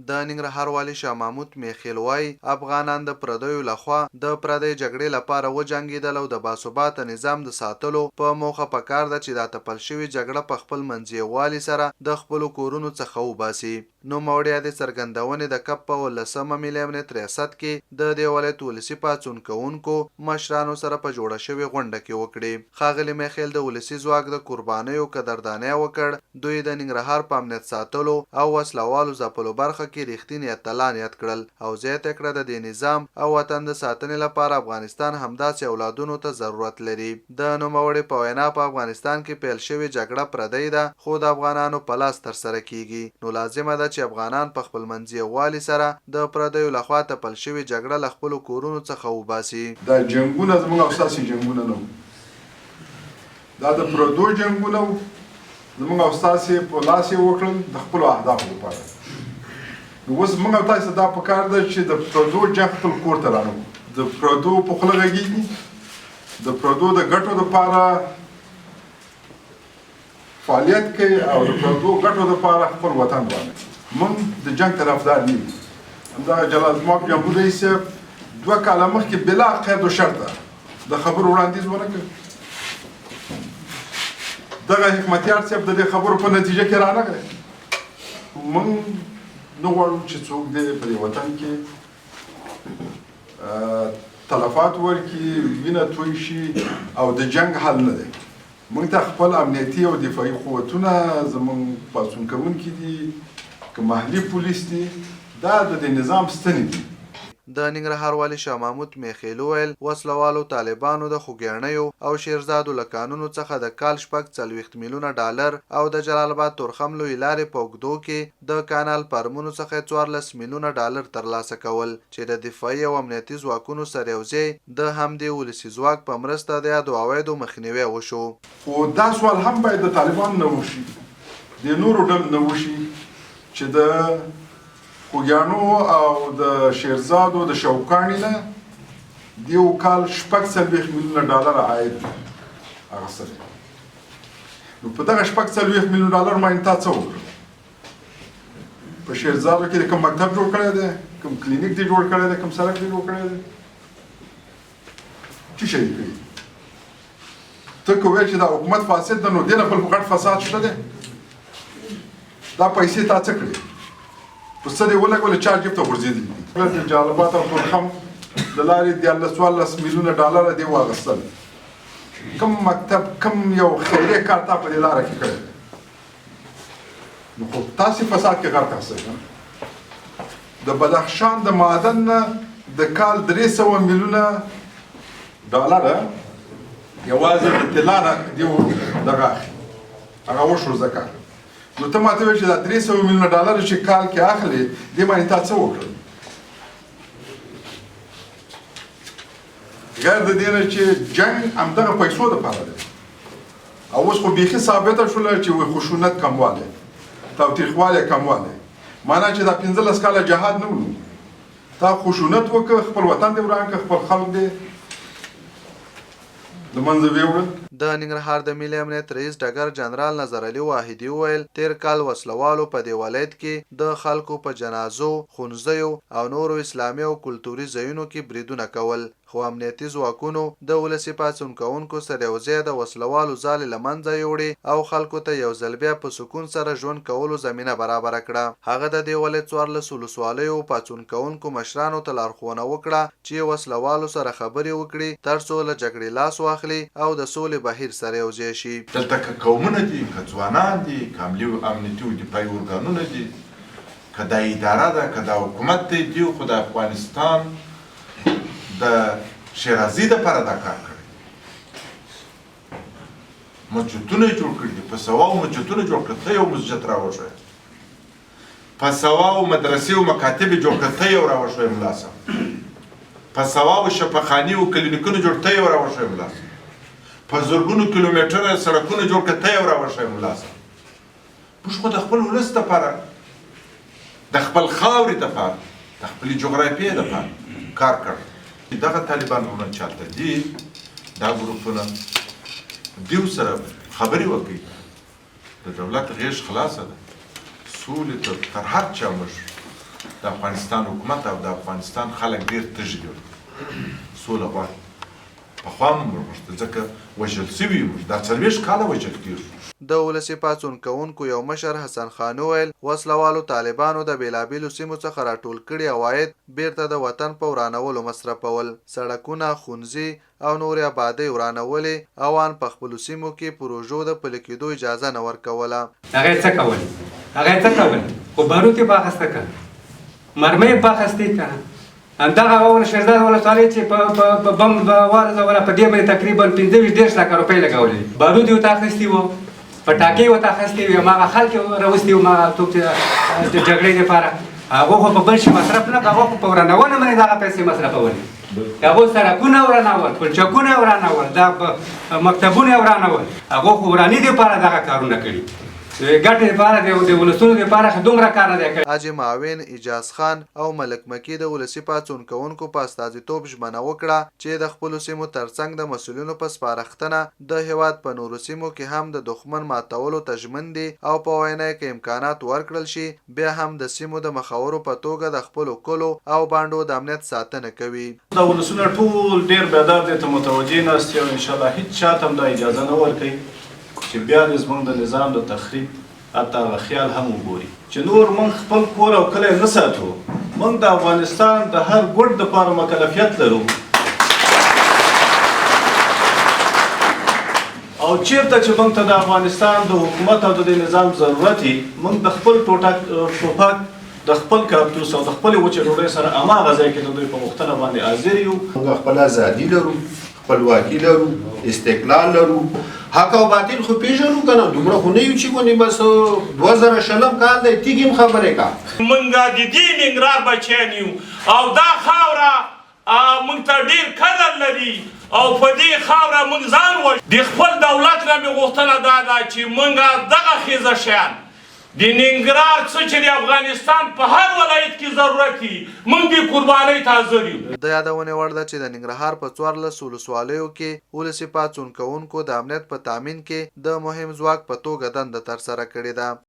د ننګرهار والي شاه محمود میخیل وایي افغانان د پردیو لخوا د پردی جګړې لپاره وجنګېدل او د باثباته نظام د ساتلو په موخه پکار ده چې دا تپل شوې جګړه په خپل منځي والي سره د خپلو کورونو څخه وباسي. نوموړی د څرګندونې د کپ په 18مه ملي امنیت ریاست کې د دې ولایت ولسي پاڅون کوونکو مشرانو سره په جوړه شوې غونډه کې وکړې. ښاغلي میخیل د ولسي ځواک د قربانیو قدرداني وکړ. دوی د ننګرهار په امنیت ساتلو او وسلوالو ځپلو برخه کې رښتینی اتلان یاد کړل او زیاته کړه د دې نظام او وطن د ساتنې لپاره افغانستان همداسې اولادونو ته ضرورت لري. د نوموړي په وینا په افغانستان کې پیل شوې جګړه پردۍ ده خو د افغانانو په لاس ترسره کیږي، نو لازمه ده چې افغانان په خپل منځي والي سره د پردیو لخوا تپل شوې جګړه له خپلو کورونو څخه وباسي. دا جنګونه زموږ او ستاسې جنګونه نه وو، دا د پردو جنګونه وو، زموږ او ستاسې په لاس یې وکړل د خپلو اهدافو لپاره. نو اوس موږ او تاسې دا پکار ده چې د پردو جنګ خپل کور ته رانغلو، د پردو په خوله غږېږي، د پردو د ګټو دپاره فعالیت کوي او د پردو ګټو دپاره خپل وطن باندې. موږ د جنګ طرفدار نه یو. همدغه جلال زماک جمهوري صاحب 2 کاله مخکې بلا قید و شرطه د خبرو وړاندیز ونه کړ. دغه حکمتیار صاحب د دې خبرو په نتیجه کې رانغی. موږ نه غواړو چې څوک دې په دې وطن کې تلفات ورکړي، وینه توی شي او د جنګ حل نه دی. موږ ته خپل امنیتي او دفاعي قوتونه زموږ پاڅون کوونکي دي که محلي پولیس دي، دا د دې نظام ستنې دي. د ننګرهار والي شاه محمود میخیل وویل وسلوالو طالبانو د خوګیاڼیو او شیرزادو له کانونو څخه د کال 40 میلیونه ډالر او د جلال آباد تورخم لویې لارې په اوږدو کې د کانال پرمونو څخه 14 میلیونه ډالر ترلاسه کول چې د دفاعي او امنیتي ځواکونو سره یوځای د همدې ولسي ځواک په مرسته د یادو عوایدو مخنیوی وشو. خو دا سوال هم باید د طالبانو نه وشي، د نورو ډلو نه وشي چې د خوګیاڼو او د شیرزادو د شوکاڼي نه د یو کال 40 میلیونه ډالر عاید اخیستلی. نو په دغه 40 میلیونه ډالر باندې تا څه وکړل؟ په شیرزادو کې د کوم مکتب جوړ کړی دی، کوم کلینیک دی جوړ کړی دی، کوم سړک دی جوړ کړی دی؟ څه شی کوي؟ ته که ویل چې دا حکومت فاسد ده نو دې نه بل غټ فساد شته دی؟ دا پیسې تا څه کړې؟ په څه دې ولګولې چا جیب ته غورځېدلي دي؟ د جلال آباد او تورخم د لارې 14 میلیونه ډالر دې واخیستل. کوم مکتب کوم یو خیریه کار تا په دې لاره کې کړی دی؟ نو خو تاسې فساد کې غرق هستئ. د بدخشان د معدن نه د کال 300 میلیونه ډالر یوازې د طلا نه دې دغه اخلي، هغه وشو زکات. نو ته ماته وایې چې دا 300 میلیونه ډالر چې کال کې اخلي دې باندې تا څه وکړل؟ غیر د دې نه چې جنګ همدغه پیسو دپاره دی او اوس خو بیخي ثابته شوله چې خشونت کموالی، تاوتریخوالی کموالی، معنا چې دا 15 کاله جهاد نه ولو، تا خشونت وکړه، خپل وطن دې وران کړه، خپل خلک دې د منځه ویوړل. د ننګرهار د ملي امنیت رئیس ډګر جنرال نظر علي واحدي وویل تیر کال وسلوالو په دې ولایت کې د خلکو په جنازو، ښوونځیو او نورو اسلامي او کلتوري ځایونو کې بریدونه کول، خو امنیتي ځواکونو د ولسي پاڅون کوونکو سره یوځای د وسلوالو ځالې له منځه یوړې او خلکو ته یو ځل بیا په سکون سره ژوند کولو زمینه برابره کړه. هغه د دې ولایت 14 ولسوالیو پاڅون کوونکو مشرانو ته لارښوونه وکړه چې وسلوالو سره خبرې وکړي ترڅو له جګړې لاس واخلي او د سولې بهیر سره یوځای شي. دلته که قومونه دي، که ځوانان دي، که امنیتي او دفاعي ارګانونه دي، که دا اداره ده، که دا حکومت دی، خو د افغانستان د شیرازي دپاره دا کار کړی، مسجدونه یې جوړ کړي دي، په سواو مسجدونه جوړ کړي. ته یو مسجد راوښیه، په سواو مدرسې او مکاتب یې جوړ کړي، ته یو راوښیه ملا صاحب، په سواو شفاخانې او کلینیکونه جوړ، ته یو راوښیه ملا صاحب، په زرګونو کیلومتره سړکونه جوړ کړي، ته یو راوښیه ملا صاحب. موږ خو د خپل ولس دپاره، د خپل خاورې دپاره، د خپلې جغرافیې دپاره کار کړی. دغه طالبان ورونه چاته دي، دا ګروپونه دیو سره خبرې وکړي، د دولت غیږ خلاصه ده، سولې ته تر هر چا موږ د افغانستان حکومت او د افغانستان خلک ډېر تږي دي سوله غواړي پخوا مو غوښته ځکه وژل سوي یو دا 40 کاله وژل کېږو د ولسي پاڅون کوونکو یو مشر حسن خان وویل وسله والو طالبانو د بېلابېلو سیمو څخه راټول کړي عواید بیرته د وطن په ورانولو مصرفول سړکونه ښوونځي او نورې آبادۍ ورانولې او ان په خپلو سیمو کې پروژو د پلي کېدو اجازه نه ورکوله هغه څه کول خو باروت یې باخسته کړه مرمۍ یې باخستې کړه همدغه اول شهزاد ولسوالۍ چې په بم وارزوله په دې باندې تقریبا 25 لکه روپۍ لګولې بارود یې ورته اخیستي وو پټاکې یې ورته اخیستې وې هماغه خلک یې راوستي وو هماغه څوک چې د جګړې دپاره هغو خو په بل شي مصرف نه هغو خو په ورانونه باندې دغه پیسې مصرفولې هغو سړکونه ورانول پلچکونه ورانول دا مکتبونه ورانول هغو خو وراني دپاره دغه کارونه کړي ګټې لپاره د ولسونو لپاره خو دومره کار نه دی کړی. حاجي معاون اجاز خان او ملک مکی د ولسي پاڅون کوونکو په استازیتوب ژمنه وکړه چې د خپلو سیمو ترڅنګ د مسؤلینو په سپارښتنه د هیواد په نورو سیمو کې هم د دښمن ماتولو ته ژمن دي او په وینا یې که امکانات ورکړل شي بیا هم د سیمو د مخورو په توګه د خپلو کلو او بانډو د امنیت ساتنه کوي. د ولسونه ټول ډېر بیدار دي ته متوجه ناست یو انشاءالله هیڅ چاته هم دا اجازه نه ورکوي چې بیا دې زموږ د نظام د تخریب حتی هغه خیال هم وګوري چې نور موږ خپل کور او کلی نه ساتو موږ د افغانستان د هر ګوټ دپاره مکلفیت لرو او چیرته چې موږ ته د افغانستان د حکومت او د دې نظام ضرورت وي موږ د خپل ټوپک د خپل کاپتوس او د خپلې وچې ډوډۍ سره هماغه ځای کې د دوی په غوښتنه باندې حاضر یو. موږ خپل ازادي لرو خپلواکي لرو استقلال لرو حق او باطل خو پیژنو کنه دومره خو نه یو چې ونی بس 2000 کال دی تیګم خبره کا منګه د دې ننګرهار بچیان یو او دا خاوره موږ ته ډېر قدر لري او په دې خاوره موږ ځان د خپل دولت نه مې غوښتنه دا ده چې موږ دغه ښځه شیان د ننګرهار څه چې د افغانستان په هر ولایت کې ضرورت وي موږ د قربانۍ ته حاضر یو. د یادونې وړ ده چې د ننګرهار په 14 ولسوالیو کې ولسي پاڅون کوونکو د امنیت په تامین کې د مهم ځواک په توګه دنده ترسره کړې ده.